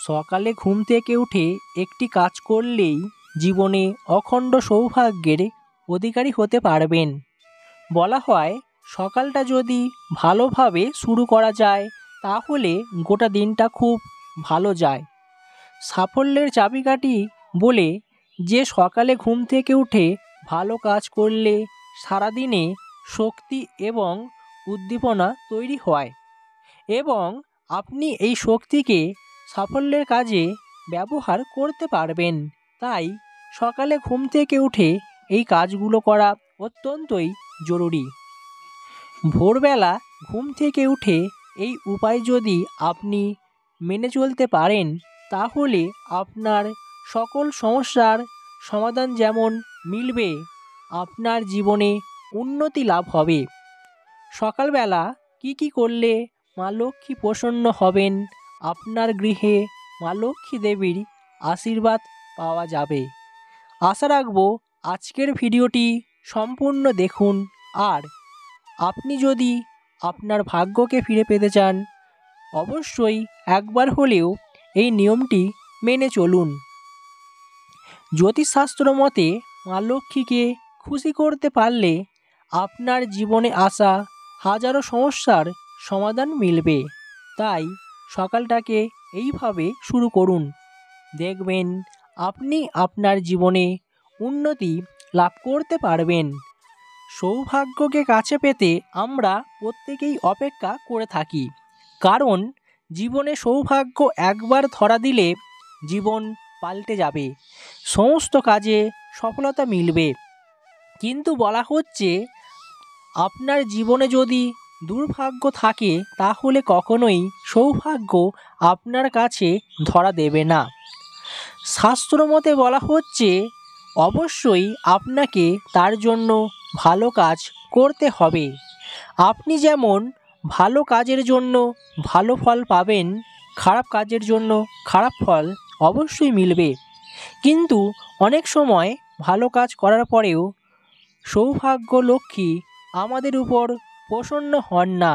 সকালে ঘুম থেকে উঠে একটি কাজ করলেই জীবনে অখণ্ড সৌভাগ্যের অধিকারী হতে পারবেন। বলা হয়, সকালটা যদি ভালোভাবে শুরু করা যায় তাহলে গোটা দিনটা খুব ভালো যায়। সাফল্যের চাবিকাঠি বলে যে সকালে ঘুম থেকে উঠে ভালো কাজ করলে সারাদিনে শক্তি এবং উদ্দীপনা তৈরি হয় এবং আপনি এই শক্তিকে সাফল্যের কাজে ব্যবহার করতে পারবেন। তাই সকালে ঘুম থেকে উঠে এই কাজগুলো করা অত্যন্তই জরুরি। ভোরবেলা ঘুম থেকে উঠে এই উপায় যদি আপনি মেনে চলতে পারেন তাহলে আপনার সকল সমস্যার সমাধান যেমন মিলবে, আপনার জীবনে উন্নতি লাভ হবে। সকালবেলা কি করলে মা লক্ষ্মী প্রসন্ন হবেন, আপনার গৃহে মা লক্ষ্মী দেবীর আশীর্বাদ পাওয়া যাবে। আশা রাখব আজকের ভিডিওটি সম্পূর্ণ দেখুন। আর আপনি যদি আপনার ভাগ্যকে ফিরে পেতে চান অবশ্যই একবার হলেও এই নিয়মটি মেনে চলুন। জ্যোতিষশাস্ত্র মতে মা লক্ষ্মীকে খুশি করতে পারলে আপনার জীবনে আসা হাজারো সমস্যার সমাধান মিলবে। তাই সকালটাকে এইভাবে শুরু করুন, দেখবেন আপনি আপনার জীবনে উন্নতি লাভ করতে পারবেন। সৌভাগ্যকে কাছে পেতে আমরা প্রত্যেকেই অপেক্ষা করে থাকি, কারণ জীবনে সৌভাগ্য একবার ধরা দিলে জীবন পাল্টে যাবে, সমস্ত কাজে সফলতা মিলবে। কিন্তু বলা হচ্ছে, আপনার জীবনে যদি দুর্ভাগ্য থাকে তাহলে কখনোই সৌভাগ্য আপনার কাছে ধরা দেবে না। শাস্ত্রমতে বলা হচ্ছে, অবশ্যই আপনাকে তার জন্য ভালো কাজ করতে হবে। আপনি যেমন ভালো কাজের জন্য ভালো ফল পাবেন, খারাপ কাজের জন্য খারাপ ফল অবশ্যই মিলবে। কিন্তু অনেক সময় ভালো কাজ করার পরেও সৌভাগ্য লক্ষ্মী আমাদের উপর প্রসন্ন হন না।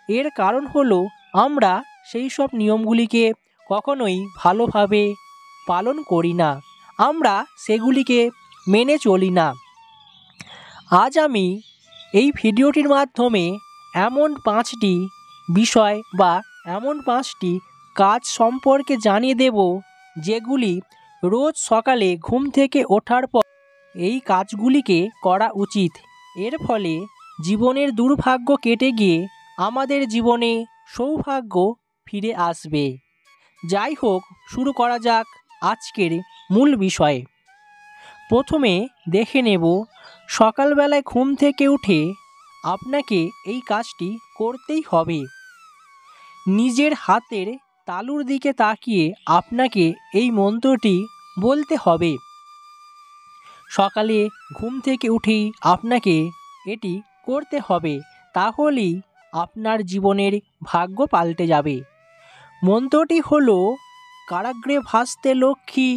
এর কারণ হলো আমরা সেই সব নিয়মগুলিকে কখনোই ভালোভাবে পালন করি না, আমরা সেগুলিকে মেনে চলি না। আজ আমি এই ভিডিওটির মাধ্যমে এমন 5টি বিষয় বা এমন 5টি কাজ সম্পর্কে জানিয়ে দেব যেগুলি রোজ সকালে ঘুম থেকে ওঠার পর এই কাজগুলিকে করা উচিত। এর ফলে জীবনের দুর্ভাগ্য কেটে গিয়ে আমাদের জীবনে সৌভাগ্য ফিরে আসবে। যাই হোক, শুরু করা যাক আজকের মূল বিষয়ে। প্রথমে দেখে নেব, সকালবেলায় ঘুম থেকে উঠে আপনাকে এই কাজটি করতেই হবে। নিজের হাতের তালুর দিকে তাকিয়ে আপনাকে এই মন্ত্রটি বলতে হবে। সকালে ঘুম থেকে উঠেই আপনাকে এটি করতে হবে, তাহলেই আপনার জীবনের ভাগ্য পাল্টে যাবে। মন্ত্রটি হলো, কারাগ্রে ভাসতে লক্ষ্মী,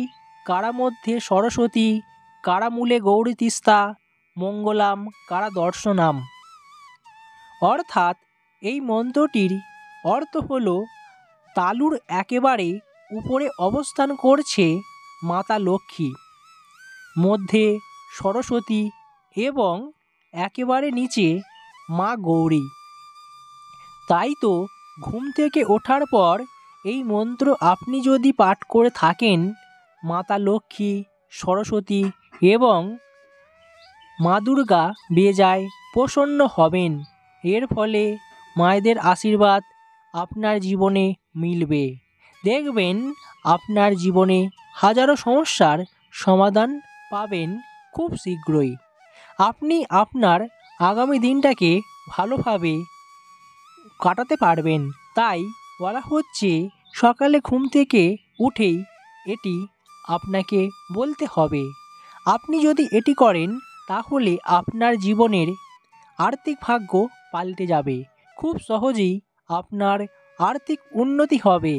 কারা মধ্যে সরস্বতী, কারা মূলে গৌরী তিস্তা, মঙ্গলাম কারা দর্শনাম। অর্থাৎ এই মন্ত্রটির অর্থ হলো, তালুর একেবারে উপরে অবস্থান করছে মাতা লক্ষ্মী, মধ্যে সরস্বতী এবং একেবারে নিচে মা গৌরী। তাই তো ঘুম থেকে ওঠার পর এই মন্ত্র আপনি যদি পাঠ করে থাকেন, মাতা লক্ষ্মী, সরস্বতী এবং মা দুর্গা বেজায় প্রসন্ন হবেন। এর ফলে মায়েদের আশীর্বাদ আপনার জীবনে মিলবে। দেখবেন আপনার জীবনে হাজারো সমস্যার সমাধান পাবেন খুব শীঘ্রই। আপনি আপনার আগামী দিনটাকে ভালোভাবে কাটাতে পারবেন। তাই বলা হচ্ছে, সকালে ঘুম থেকে উঠেই এটি আপনাকে বলতে হবে। আপনি যদি এটি করেন তাহলে আপনার জীবনের আর্থিক ভাগ্য পাল্টে যাবে, খুব সহজেই আপনার আর্থিক উন্নতি হবে।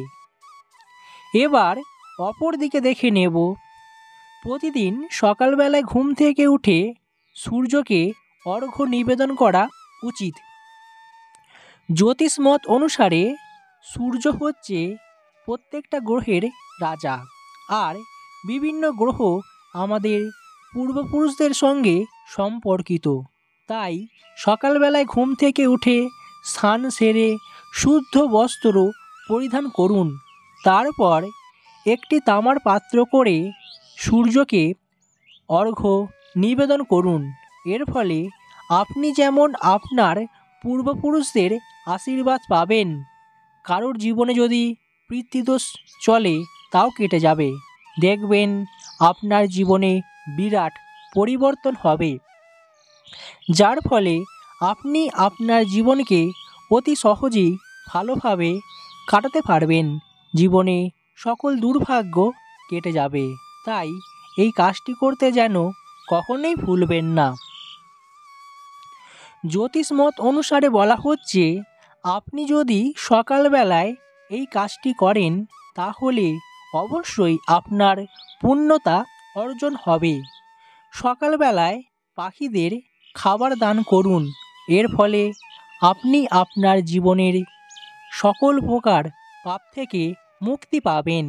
এবার অপর দিকে দেখে নেব, প্রতিদিন সকালবেলায় ঘুম থেকে উঠে সূর্যকে অর্ঘ্য নিবেদন করা উচিত। জ্যোতিষমত অনুসারে সূর্য হচ্ছে প্রত্যেকটা গ্রহের রাজা, আর বিভিন্ন গ্রহ আমাদের পূর্বপুরুষদের সঙ্গে সম্পর্কিত। তাই সকালবেলায় ঘুম থেকে উঠে স্নান সেরে শুদ্ধ বস্ত্র পরিধান করুন। তারপর একটি তামার পাত্র করে সূর্যকে অর্ঘ্য নিবেদন করুন। এর ফলে আপনি যেমন আপনার পূর্বপুরুষদের আশীর্বাদ পাবেন, কারোর জীবনে যদি পিতৃদোষ চলে তাও কেটে যাবে। দেখবেন আপনার জীবনে বিরাট পরিবর্তন হবে, যার ফলে আপনি আপনার জীবনকে অতি সহজেই ভালোভাবে কাটাতে পারবেন। জীবনে সকল দুর্ভাগ্য কেটে যাবে। তাই এই কাজটি করতে যেন কখনোই ভুলবেন না। জ্যোতিষ মত অনুসারে বলা হচ্ছে, আপনি যদি সকালবেলায় এই কাজটি করেন তাহলে অবশ্যই আপনার পূর্ণতা অর্জন হবে। সকালবেলায় পাখিদের খাবার দান করুন। এর ফলে আপনি আপনার জীবনের সকল প্রকার পাপ থেকে মুক্তি পাবেন।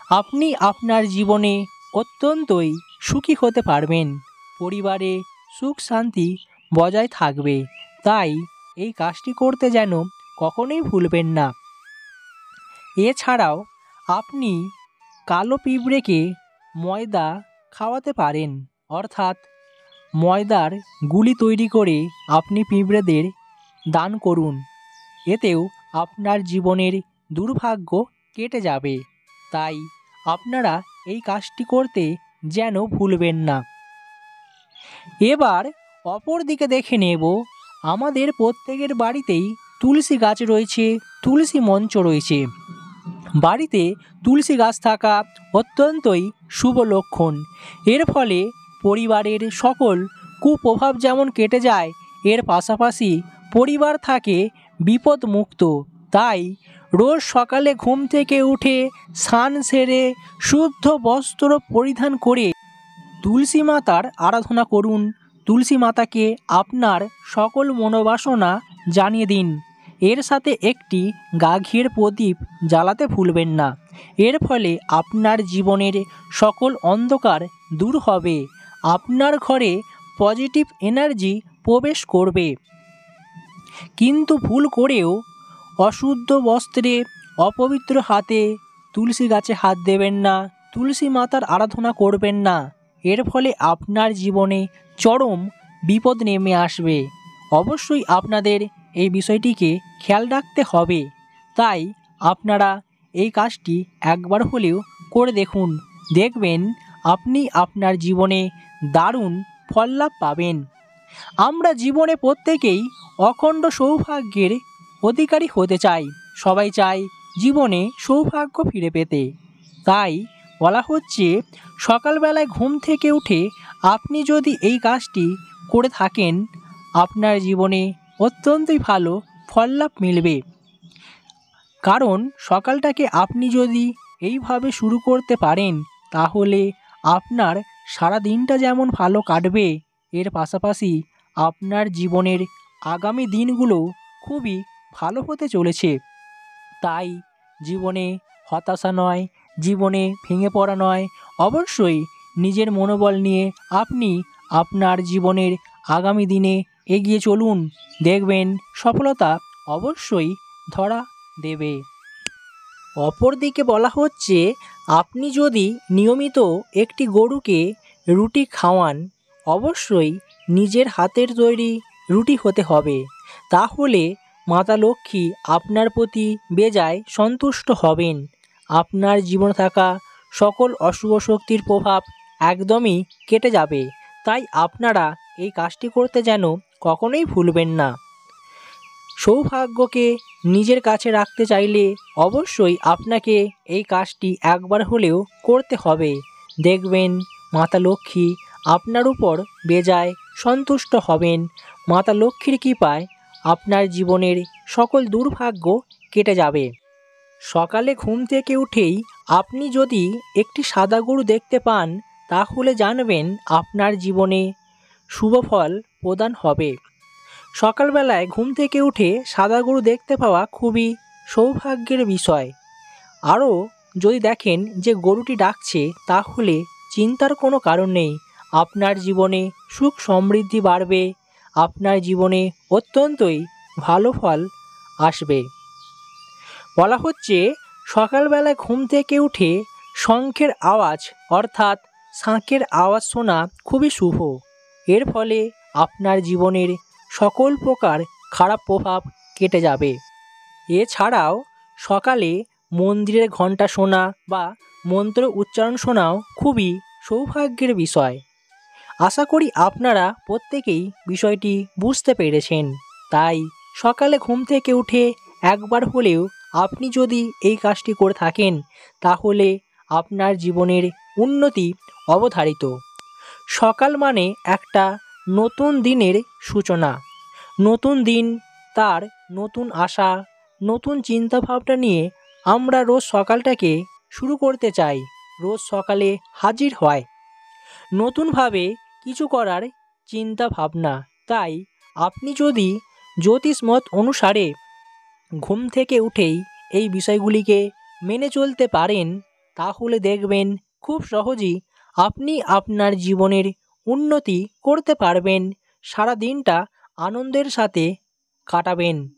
আপনি আপনার জীবনে অত্যন্তই সুখী হতে পারবেন। পরিবারে সুখ শান্তি বজায় থাকবে। তাই এই কাজটি করতে যেন কখনোই ভুলবেন না। এছাড়াও আপনি কালো পিঁপড়েকে ময়দা খাওয়াতে পারেন, অর্থাৎ ময়দার গুলি তৈরি করে আপনি পিঁপড়েদের দান করুন। এতেও আপনার জীবনের দুর্ভাগ্য কেটে যাবে। তাই আপনারা এই কাজটি করতে যেন ভুলবেন না। এবার অপর দিকে দেখে নেব, আমাদের প্রত্যেকের বাড়িতেই তুলসী গাছ রয়েছে, তুলসী মঞ্চ রয়েছে। বাড়িতে তুলসী গাছ থাকা অত্যন্তই শুভ লক্ষণ। এর ফলে পরিবারের সকল কুপ্রভাব যেমন কেটে যায়, এর পাশাপাশি পরিবার থাকে বিপদমুক্ত। তাই রোজ সকালে ঘুম থেকে উঠে স্নান সেরে শুদ্ধ বস্ত্র পরিধান করে তুলসী মাতার আরাধনা করুন। তুলসী মাতাকে আপনার সকল মনোবাসনা জানিয়ে দিন। এর সাথে একটি ঘিয়ের প্রদীপ জ্বালাতে ভুলবেন না। এর ফলে আপনার জীবনের সকল অন্ধকার দূর হবে। আপনার ঘরে পজিটিভ এনার্জি প্রবেশ করবে। কিন্তু ভুল করেও অশুদ্ধ বস্ত্রে অপবিত্র হাতে তুলসী গাছে হাত দেবেন না, তুলসী মাতার আরাধনা করবেন না। এর ফলে আপনার জীবনে চরম বিপদ নেমে আসবে। অবশ্যই আপনাদের এই বিষয়টিকে খেয়াল রাখতে হবে। তাই আপনারা এই কাজটি একবার হলেও করে দেখুন। দেখবেন আপনি আপনার জীবনে দারুণ ফল লাভ পাবেন। আমরা জীবনে প্রত্যেকেই অখণ্ড সৌভাগ্যের অধিকারী হতে চাই। সবাই চায় জীবনে সৌভাগ্য ফিরে পেতে। তাই বলা হচ্ছে, সকালবেলায় ঘুম থেকে উঠে আপনি যদি এই কাজটি করে থাকেন, আপনার জীবনে অত্যন্তই ভালো ফল লাভ মিলবে। কারণ সকালটাকে আপনি যদি এইভাবে শুরু করতে পারেন, তাহলে আপনার সারা দিনটা যেমন ভালো কাটবে, এর পাশাপাশি আপনার জীবনের আগামী দিনগুলো খুবই ভালো হতে চলেছে। তাই জীবনে হতাশা নয়, জীবনে ভেঙে পড়া নয়, অবশ্যই নিজের মনোবল নিয়ে আপনি আপনার জীবনের আগামী দিনে এগিয়ে চলুন। দেখবেন সফলতা অবশ্যই ধরা দেবে। অপরদিকে বলা হচ্ছে, আপনি যদি নিয়মিত একটি গরুকে রুটি খাওয়ান, অবশ্যই নিজের হাতের তৈরি রুটি হতে হবে। তাহলে মাতা লক্ষ্মী আপনার প্রতি বেজায় সন্তুষ্ট হবেন। আপনার জীবনে থাকা সকল অশুভ শক্তির প্রভাব একদমই কেটে যাবে। তাই আপনারা এই কাজটি করতে যেন কখনোই ভুলবেন না। সৌভাগ্যকে নিজের কাছে রাখতে চাইলে অবশ্যই আপনাকে এই কাজটি একবার হলেও করতে হবে। দেখবেন মাতা লক্ষ্মী আপনার উপর বেজায় সন্তুষ্ট হবেন। মাতা লক্ষ্মীর কৃপায় আপনার জীবনের সকল দুর্ভাগ্য কেটে যাবে। সকালে ঘুম থেকে উঠেই আপনি যদি একটি সাদা গরু দেখতে পান, তাহলে জানবেন আপনার জীবনে শুভ ফল প্রদান হবে। সকালবেলায় ঘুম থেকে উঠে সাদা গরু দেখতে পাওয়া খুবই সৌভাগ্যের বিষয়। আরও যদি দেখেন যে গরুটি ডাকছে, তাহলে চিন্তার কোনো কারণ নেই। আপনার জীবনে সুখ সমৃদ্ধি বাড়বে, আপনার জীবনে অত্যন্তই ভালো ফল আসবে। বলা হচ্ছে সকালবেলায় ঘুম থেকে উঠে শঙ্খের আওয়াজ অর্থাৎ শাঁখের আওয়াজ শোনা খুবই শুভ। এর ফলে আপনার জীবনের সকল প্রকার খারাপ প্রভাব কেটে যাবে। এছাড়াও সকালে মন্দিরের ঘণ্টা শোনা বা মন্ত্র উচ্চারণ শোনাও খুবই সৌভাগ্যের বিষয়। আশা করি আপনারা প্রত্যেকেই বিষয়টি বুঝতে পেরেছেন। তাই সকালে ঘুম থেকে উঠে একবার হলেও আপনি যদি এই কাজটি করে থাকেন, তাহলে আপনার জীবনের উন্নতি অবধারিত। সকাল মানে একটা নতুন দিনের সূচনা। নতুন দিন, তার নতুন আশা, নতুন চিন্তাভাবনা নিয়ে আমরা রোজ সকালটাকে শুরু করতে চাই। রোজ সকালে হাজির হয় নতুনভাবে কিছু করার চিন্তা ভাবনা। তাই আপনি যদি জ্যোতিষ মত অনুসারে ঘুম থেকে উঠেই এই বিষয়গুলিকে মেনে চলতে পারেন, তাহলে দেখবেন খুব সহজেই আপনি আপনার জীবনের উন্নতি করতে পারবেন। সারা দিনটা আনন্দের সাথে কাটাবেন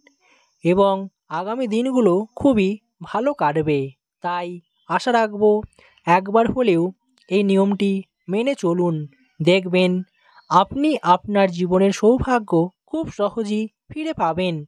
এবং আগামী দিনগুলো খুবই ভালো কাটবে। তাই আশা রাখবো একবার হলেও এই নিয়মটি মেনে চলুন। দেখবেন আপনি আপনার জীবনের সৌভাগ্য খুব সহজেই ফিরে পাবেন।